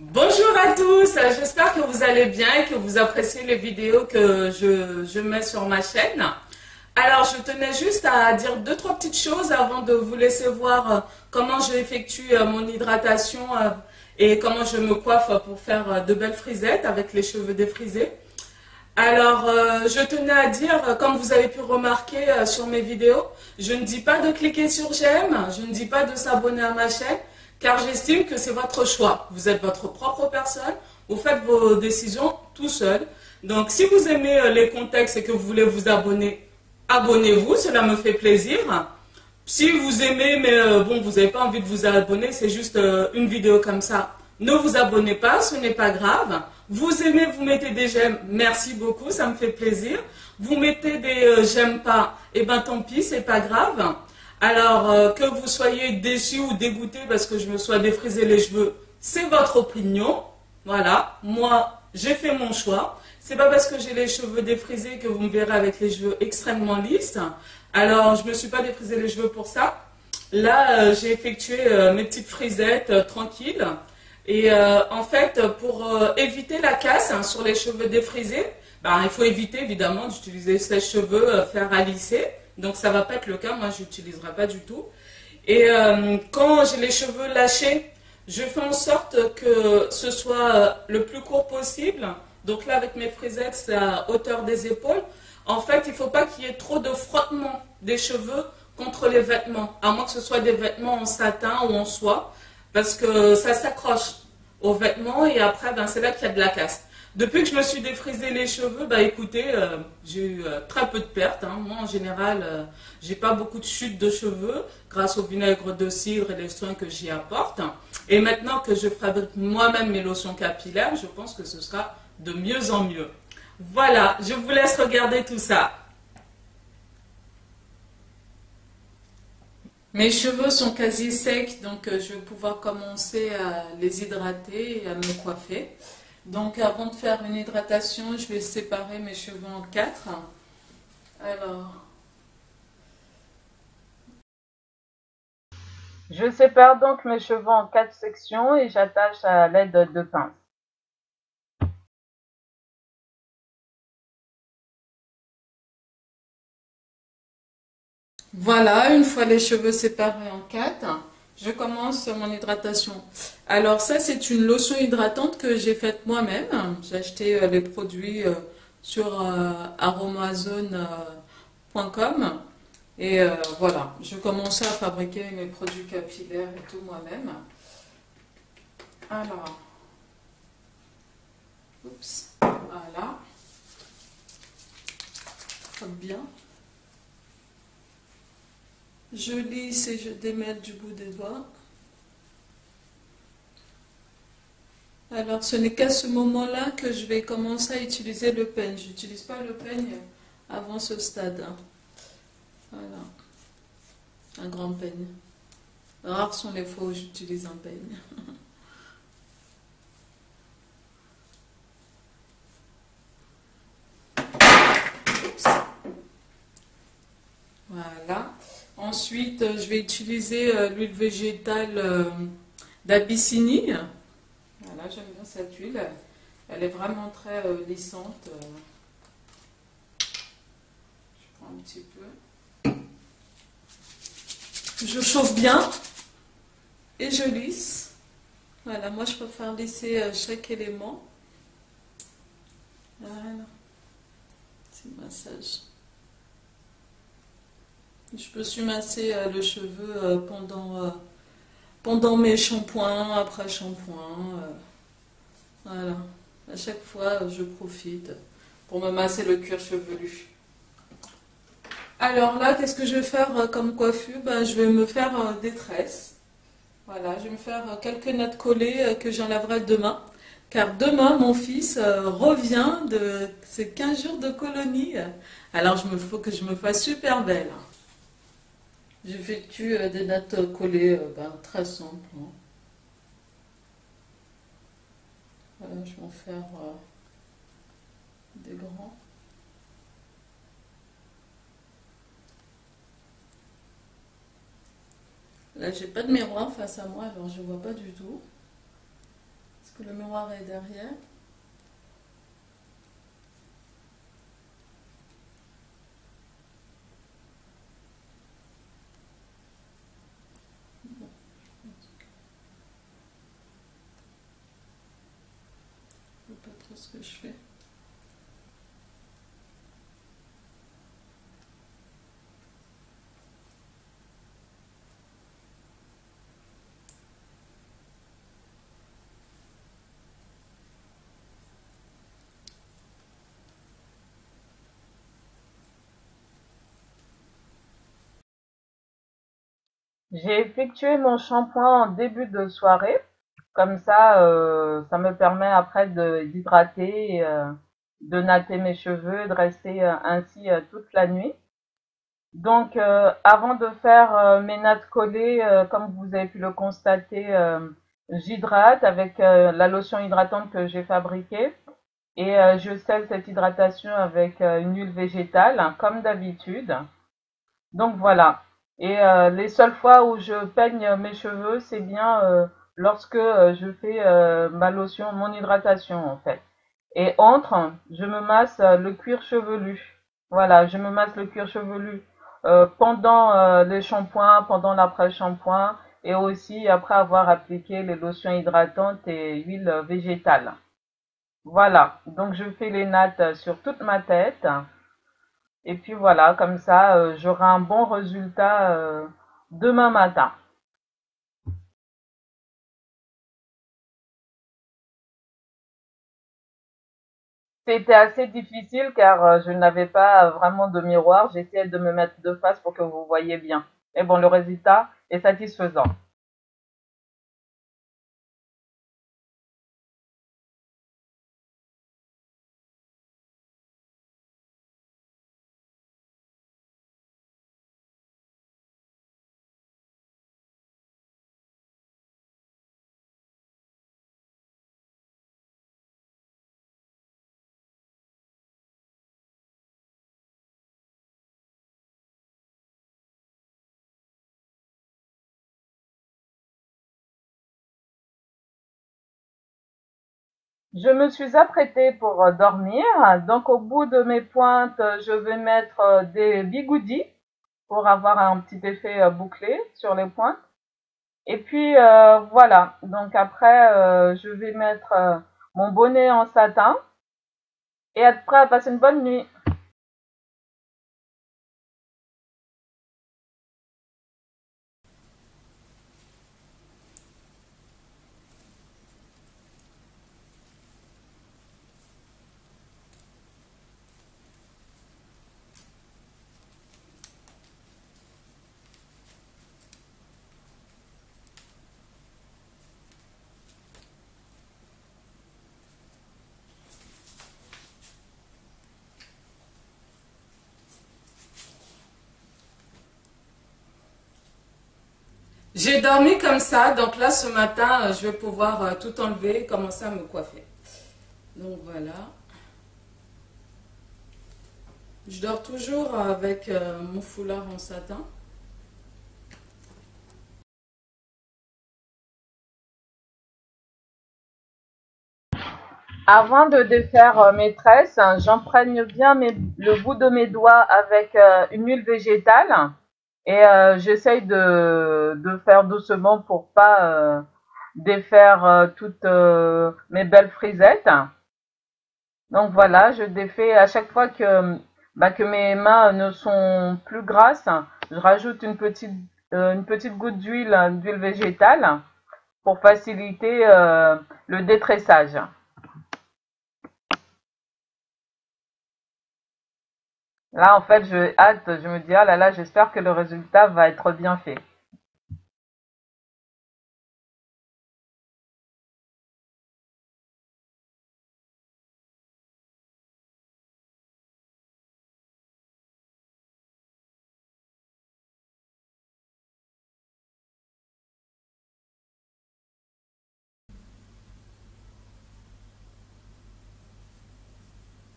Bonjour à tous, j'espère que vous allez bien et que vous appréciez les vidéos que je mets sur ma chaîne. Alors, je tenais juste à dire deux, trois petites choses avant de vous laisser voir comment j'effectue mon hydratation et comment je me coiffe pour faire de belles frisettes avec les cheveux défrisés. Alors, je tenais à dire, comme vous avez pu remarquer sur mes vidéos, je ne dis pas de cliquer sur j'aime, je ne dis pas de s'abonner à ma chaîne, car j'estime que c'est votre choix. Vous êtes votre propre personne, vous faites vos décisions tout seul. Donc, si vous aimez les contextes et que vous voulez vous abonner, abonnez-vous, cela me fait plaisir. Si vous aimez, mais bon, vous n'avez pas envie de vous abonner, c'est juste une vidéo comme ça. Ne vous abonnez pas, ce n'est pas grave. Vous aimez, vous mettez des j'aime, merci beaucoup, ça me fait plaisir. Vous mettez des j'aime pas, et ben tant pis, c'est pas grave. Alors, que vous soyez déçu ou dégoûté parce que je me sois défrisé les cheveux, c'est votre opinion. Voilà, moi, j'ai fait mon choix. C'est pas parce que j'ai les cheveux défrisés que vous me verrez avec les cheveux extrêmement lisses. Alors, je me suis pas défrisé les cheveux pour ça. Là, j'ai effectué mes petites frisettes tranquilles. Et en fait, pour éviter la casse sur les cheveux défrisés, ben, il faut éviter évidemment d'utiliser sèche-cheveux fer à lisser. Donc ça va pas être le cas, moi je n'utiliserai pas du tout. Et quand j'ai les cheveux lâchés, je fais en sorte que ce soit le plus court possible. Donc là avec mes frisettes, c'est à hauteur des épaules. En fait, il ne faut pas qu'il y ait trop de frottement des cheveux contre les vêtements, à moins que ce soit des vêtements en satin ou en soie, parce que ça s'accroche aux vêtements et après, ben, c'est là qu'il y a de la casse. Depuis que je me suis défrisé les cheveux, bah écoutez, j'ai eu très peu de pertes. Hein. Moi, en général, j'ai pas beaucoup de chutes de cheveux grâce au vinaigre de cidre et les soins que j'y apporte. Et maintenant que je fabrique moi-même mes lotions capillaires, je pense que ce sera de mieux en mieux. Voilà, je vous laisse regarder tout ça. Mes cheveux sont quasi secs, donc je vais pouvoir commencer à les hydrater et à me coiffer. Donc avant de faire une hydratation, je vais séparer mes cheveux en quatre. Alors, je sépare donc mes cheveux en quatre sections et j'attache à l'aide de pinces. Voilà, une fois les cheveux séparés en quatre, je commence mon hydratation. Alors ça, c'est une lotion hydratante que j'ai faite moi-même. J'ai acheté les produits sur aromazone.com. Et voilà, je commençais à fabriquer mes produits capillaires et tout moi-même. Alors, oups, voilà, très bien. Je lisse et je démêle du bout des doigts. Alors, ce n'est qu'à ce moment-là que je vais commencer à utiliser le peigne. Je n'utilise pas le peigne avant ce stade. Voilà, un grand peigne. Rares sont les fois où j'utilise un peigne. Voilà. Ensuite, je vais utiliser l'huile végétale d'Abyssinie. Voilà, j'aime bien cette huile. Elle est vraiment très lissante. Je prends un petit peu. Je chauffe bien et je lisse. Voilà, moi je préfère lisser chaque élément. Voilà. Petit massage. Je peux suis masser le cheveu pendant mes shampoings, après shampoing. Voilà. À chaque fois, je profite pour me masser le cuir chevelu. Alors là, qu'est-ce que je vais faire comme coiffure? Ben, je vais me faire des tresses. Voilà, je vais me faire quelques nattes collées que j'enlèverai demain. Car demain, mon fils revient de ses 15 jours de colonie. Alors, il faut que je me fasse super belle. J'effectue des nattes collées très simples. Hein. Voilà, je vais en faire des grands. Là, j'ai pas de miroir face à moi, alors je vois pas du tout. que le miroir est derrière. Je ne sais pas trop ce que je fais. J'ai effectué mon shampoing en début de soirée. Comme ça me permet après d'hydrater, de natter mes cheveux, de rester ainsi toute la nuit. Donc, avant de faire mes nattes collées, comme vous avez pu le constater, j'hydrate avec la lotion hydratante que j'ai fabriquée et je scelle cette hydratation avec une huile végétale, hein, comme d'habitude. Donc voilà. Et les seules fois où je peigne mes cheveux, c'est bien lorsque je fais ma lotion, mon hydratation en fait. Et entre, je me masse le cuir chevelu. Voilà, je me masse le cuir chevelu pendant les shampoings, pendant l'après-shampoing et aussi après avoir appliqué les lotions hydratantes et huiles végétales. Voilà, donc je fais les nattes sur toute ma tête. Et puis voilà, comme ça, j'aurai un bon résultat demain matin. C'était assez difficile car je n'avais pas vraiment de miroir. J'essayais de me mettre de face pour que vous voyez bien. Et bon, le résultat est satisfaisant. Je me suis apprêtée pour dormir. Donc, au bout de mes pointes, je vais mettre des bigoudis pour avoir un petit effet bouclé sur les pointes. Et puis, voilà. Donc, après, je vais mettre mon bonnet en satin et être prêt à passer une bonne nuit. J'ai dormi comme ça, donc là ce matin, je vais pouvoir tout enlever et commencer à me coiffer. Donc voilà. Je dors toujours avec mon foulard en satin. Avant de défaire mes tresses, j'emprègne bien le bout de mes doigts avec une huile végétale et j'essaye de faire doucement pour pas défaire toutes mes belles frisettes. Donc voilà, je défais à chaque fois que mes mains ne sont plus grasses, je rajoute une petite goutte d'huile végétale pour faciliter le détressage. Là, en fait, je hâte, je me dis, ah là là, j'espère que le résultat va être bien fait.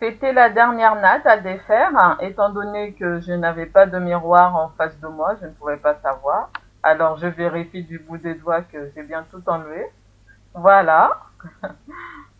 C'était la dernière natte à défaire, hein, étant donné que je n'avais pas de miroir en face de moi, je ne pouvais pas savoir. Alors, je vérifie du bout des doigts que j'ai bien tout enlevé. Voilà,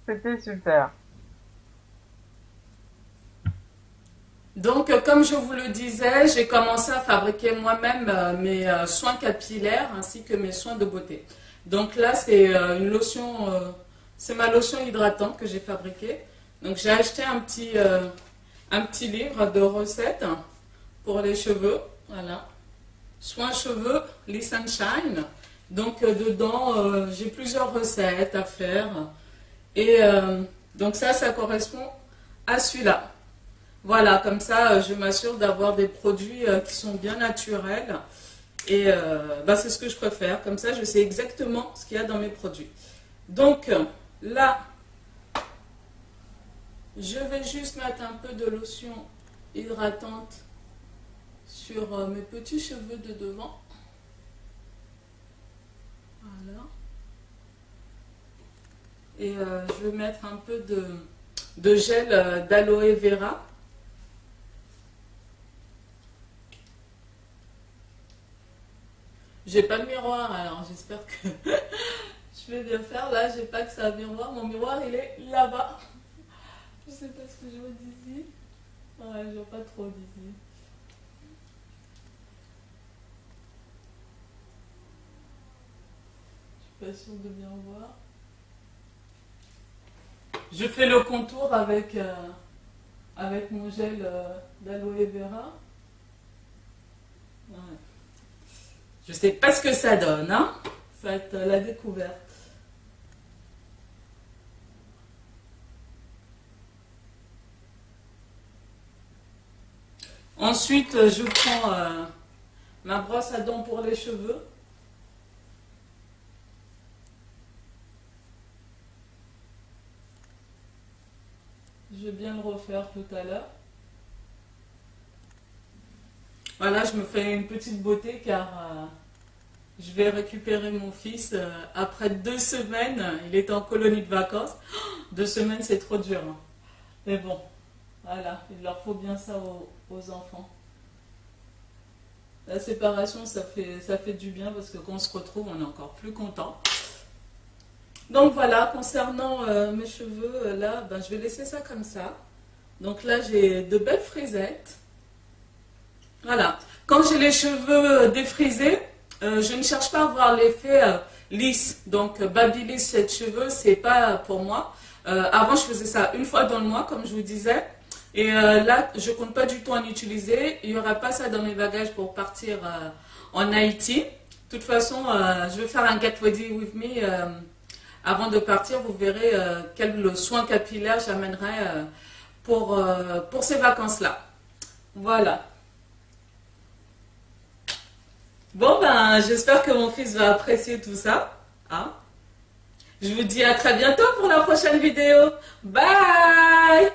c'était super. Donc, comme je vous le disais, j'ai commencé à fabriquer moi-même mes soins capillaires ainsi que mes soins de beauté. Donc là, c'est une lotion, c'est ma lotion hydratante que j'ai fabriquée. Donc j'ai acheté un petit livre de recettes pour les cheveux. Voilà. Soins cheveux, Lee Sunshine. Donc dedans, j'ai plusieurs recettes à faire. Et donc ça correspond à celui-là. Voilà, comme ça, je m'assure d'avoir des produits qui sont bien naturels. Et bah, c'est ce que je préfère. Comme ça, je sais exactement ce qu'il y a dans mes produits. Donc là, je vais juste mettre un peu de lotion hydratante sur mes petits cheveux de devant. Voilà. Et je vais mettre un peu de gel d'aloe vera. J'ai pas de miroir, alors j'espère que je vais bien faire. Là, j'ai pas que ça un miroir. Mon miroir, il est là-bas. Je sais pas ce que je vois d'ici. Ouais, je vois pas trop d'ici. Je suis pas sûre de bien voir. Je fais le contour avec mon gel d'aloe vera. Ouais. Je sais pas ce que ça donne, hein. Ça va être la découverte. Ensuite, je prends ma brosse à dents pour les cheveux. Je vais bien le refaire tout à l'heure. Voilà, je me fais une petite beauté car je vais récupérer mon fils après 2 semaines. Il est en colonie de vacances. 2 semaines, c'est trop dur, hein. Mais bon, voilà, il leur faut bien ça aux enfants. La séparation, ça fait du bien parce que quand on se retrouve, on est encore plus content. Donc voilà, concernant mes cheveux, là, ben, je vais laisser ça comme ça. Donc là, j'ai de belles frisettes. Voilà. Quand j'ai les cheveux défrisés, je ne cherche pas à avoir l'effet lisse. Donc, Babyliss sèche-cheveux, c'est pas pour moi. Avant, je faisais ça une fois dans le mois, comme je vous disais. Et là, je compte pas du tout en utiliser. Il n'y aura pas ça dans mes bagages pour partir en Haïti. De toute façon, je vais faire un Get Ready With Me avant de partir. Vous verrez quel soin capillaire j'amènerai pour ces vacances-là. Voilà. Bon, ben, j'espère que mon fils va apprécier tout ça. Hein? Je vous dis à très bientôt pour la prochaine vidéo. Bye!